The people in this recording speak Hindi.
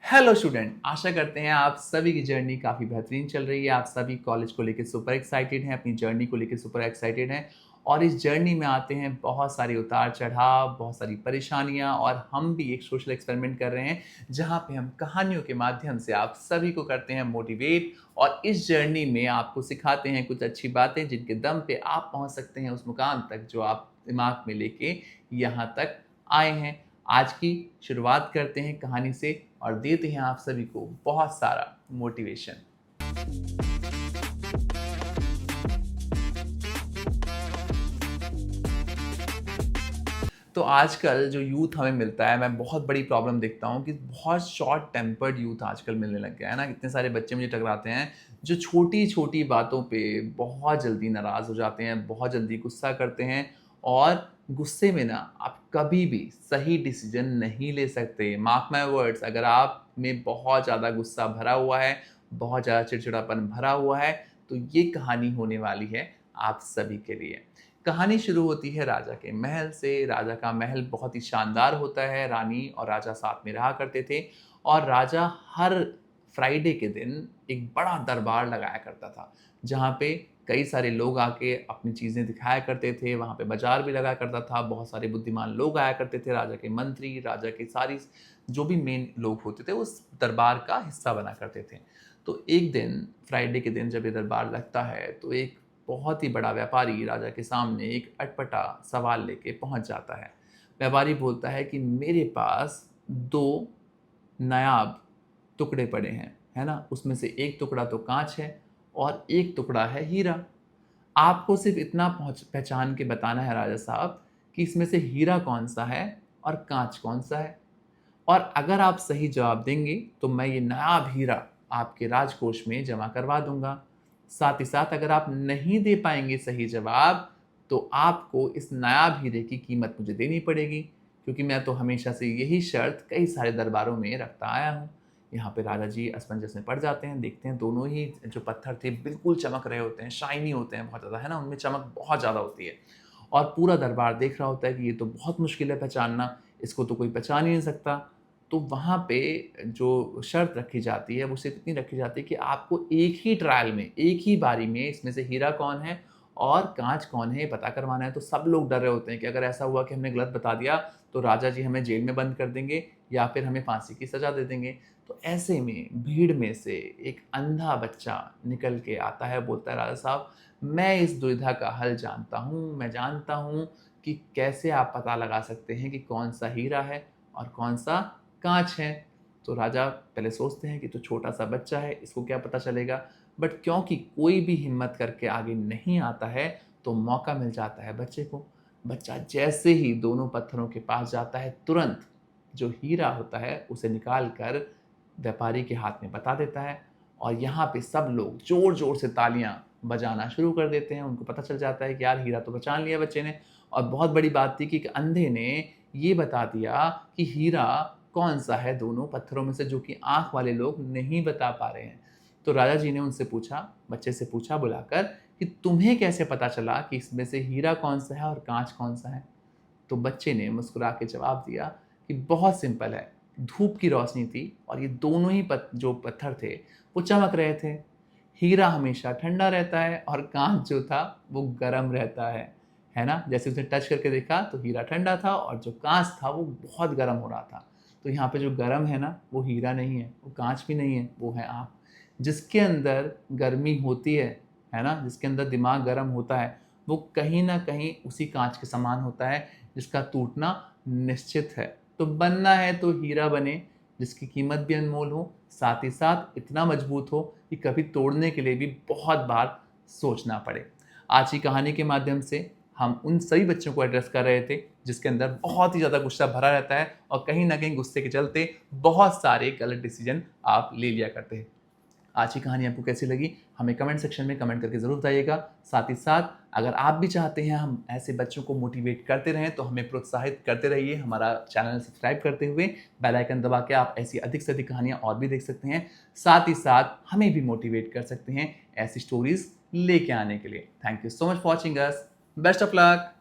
हेलो स्टूडेंट, आशा करते हैं आप सभी की जर्नी काफ़ी बेहतरीन चल रही है। आप सभी कॉलेज को लेकर सुपर एक्साइटेड हैं, अपनी जर्नी को लेकर सुपर एक्साइटेड हैं और इस जर्नी में आते हैं बहुत सारे उतार-चढ़ाव, बहुत सारी परेशानियाँ और हम भी एक सोशल एक्सपेरिमेंट कर रहे हैं, जहाँ पे हम कहानियों के माध्यम से आप सभी को करते हैं मोटिवेट और इस जर्नी में आपको सिखाते हैं कुछ अच्छी बातें जिनके दम पे आप पहुँच सकते हैं उस मुकाम तक जो आप दिमाग में लेके यहाँ तक आए हैं। आज की शुरुआत करते हैं कहानी से और देते हैं आप सभी को बहुत सारा मोटिवेशन। तो आजकल जो यूथ हमें मिलता है, मैं बहुत बड़ी प्रॉब्लम देखता हूँ कि बहुत शॉर्ट टेम्पर्ड यूथ आजकल मिलने लग गया है ना। इतने सारे बच्चे मुझे टकराते हैं जो छोटी-छोटी बातों पे बहुत जल्दी नाराज़ हो जाते हैं, बहुत जल्दी गुस्सा करते हैं और गुस्से में ना आप कभी भी सही डिसीजन नहीं ले सकते। मार्क माय वर्ड्स, अगर आप में बहुत ज़्यादा गुस्सा भरा हुआ है, बहुत ज़्यादा चिड़चिड़ापन भरा हुआ है, तो ये कहानी होने वाली है आप सभी के लिए। कहानी शुरू होती है राजा के महल से। राजा का महल बहुत ही शानदार होता है। रानी और राजा साथ में रहा करते थे और राजा हर फ्राइडे के दिन एक बड़ा दरबार लगाया करता था, जहाँ पे कई सारे लोग आके अपनी चीज़ें दिखाया करते थे। वहाँ पे बाज़ार भी लगा करता था। बहुत सारे बुद्धिमान लोग आया करते थे। राजा के मंत्री, राजा के सारी जो भी मेन लोग होते थे, उस दरबार का हिस्सा बना करते थे। तो एक दिन फ्राइडे के दिन जब ये दरबार लगता है, तो एक बहुत ही बड़ा व्यापारी राजा के सामने एक अटपटा सवाल लेके पहुंच जाता है। व्यापारी बोलता है कि मेरे पास 2 नायाब टुकड़े पड़े हैं, है ना? उसमें से एक टुकड़ा तो काँच है और एक टुकड़ा है हीरा। आपको सिर्फ़ इतना पहचान के बताना है राजा साहब कि इसमें से हीरा कौन-सा है और काँच कौन-सा है। और अगर आप सही जवाब देंगे, तो मैं ये नायाब हीरा आपके राजकोष में जमा करवा दूँगा। साथ ही साथ अगर आप नहीं दे पाएँगे सही जवाब, तो आपको इस नायाब हीरे की कीमत मुझे देनी पड़ेगी, क्योंकि मैं तो हमेशा से यही शर्त कई सारे दरबारों में रखता आया हूँ। यहाँ पे राजा जी असमंजस में पड़ जाते हैं, देखते हैं दोनों ही जो पत्थर थे बिल्कुल चमक रहे होते हैं, शाइनी होते हैं बहुत ज़्यादा, है ना? उनमें चमक बहुत ज़्यादा होती है और पूरा दरबार देख रहा होता है कि ये तो बहुत मुश्किल है पहचानना, इसको तो कोई पहचान ही नहीं सकता। तो वहाँ पे जो शर्त रखी जाती है वो सिर्फ़ इतनी रखी जाती है कि आपको एक ही ट्रायल में, एक ही बारी में इसमें से हीरा कौन है और काँच कौन है ये पता करवाना है। तो सब लोग डर रहे होते हैं कि अगर ऐसा हुआ कि हमने गलत बता दिया तो राजा जी हमें जेल में बंद कर देंगे या फिर हमें फांसी की सज़ा दे देंगे। तो ऐसे में भीड़ में से एक अंधा बच्चा निकल के आता है, बोलता है राजा साहब, मैं इस दुविधा का हल जानता हूँ। मैं जानता हूँ कि कैसे आप पता लगा सकते हैं कि कौन-सा हीरा है और कौन-सा काँच है। तो राजा पहले सोचते हैं कि तो छोटा-सा बच्चा है, इसको क्या पता चलेगा? बट क्योंकि कोई भी हिम्मत करके आगे नहीं आता है, तो मौका मिल जाता है बच्चे को। बच्चा जैसे ही दोनों पत्थरों के पास जाता है, तुरंत जो हीरा होता है, उसे निकाल कर व्यापारी के हाथ में बता देता है और यहाँ पे सब लोग ज़ोर-ज़ोर से तालियाँ बजाना शुरू कर देते हैं। उनको पता चल जाता है कि यार हीरा तो पहचान लिया बच्चे ने और बहुत बड़ी बात थी कि एक अंधे ने ये बता दिया कि हीरा कौन-सा है दोनों पत्थरों में से, जो कि आँख वाले लोग नहीं बता पा रहे हैं। तो राजा जी ने उनसे पूछा, बच्चे से पूछा बुलाकर कि तुम्हें कैसे पता चला कि इसमें से हीरा कौन-सा है और काँच कौन-सा है? तो बच्चे ने मुस्कुरा के जवाब दिया कि बहुत सिंपल है, धूप की रोशनी थी और ये दोनों ही जो पत्थर थे, वो चमक रहे थे। हीरा हमेशा ठंडा रहता है और काँच जो था वो गरम रहता है ना? जैसे उसने टच करके देखा तो हीरा ठंडा था और जो काँच था वो बहुत गरम हो रहा था। तो यहाँ पे जो गरम है ना, वो हीरा नहीं है, वो काँच भी नहीं है, वो है आप। जिसके अंदर गर्मी होती है ना? जिसके अंदर दिमाग गरम होता है, वो कहीं न कहीं उसी काँच के समान होता है, जिसका टूटना निश्चित है। तो बनना है तो हीरा बने, जिसकी कीमत भी अनमोल हो, साथ ही साथ इतना मजबूत हो कि कभी तोड़ने के लिए भी बहुत बार सोचना पड़े। आज की कहानी के माध्यम से हम उन सभी बच्चों को एड्रेस कर रहे थे, जिसके अंदर बहुत ही ज़्यादा गुस्सा भरा रहता है और कहीं न कहीं गुस्से के चलते बहुत सारे गलत डिसीज़न आप ले लिया करते हैं। आज की कहानी आपको कैसी लगी, हमें कमेंट सेक्शन में कमेंट करके ज़रूर बताइएगा। साथ ही साथ अगर आप भी चाहते हैं हम ऐसे बच्चों को मोटिवेट करते रहें, तो हमें प्रोत्साहित करते रहिए। हमारा चैनल सब्सक्राइब करते हुए बेल आइकन दबा के आप ऐसी अधिक से अधिक कहानियाँ और भी देख सकते हैं। साथ ही साथ हमें भी मोटिवेट कर सकते हैं ऐसी स्टोरीज़ लेके आने के लिए। Thank you so much for watching us. Best of luck.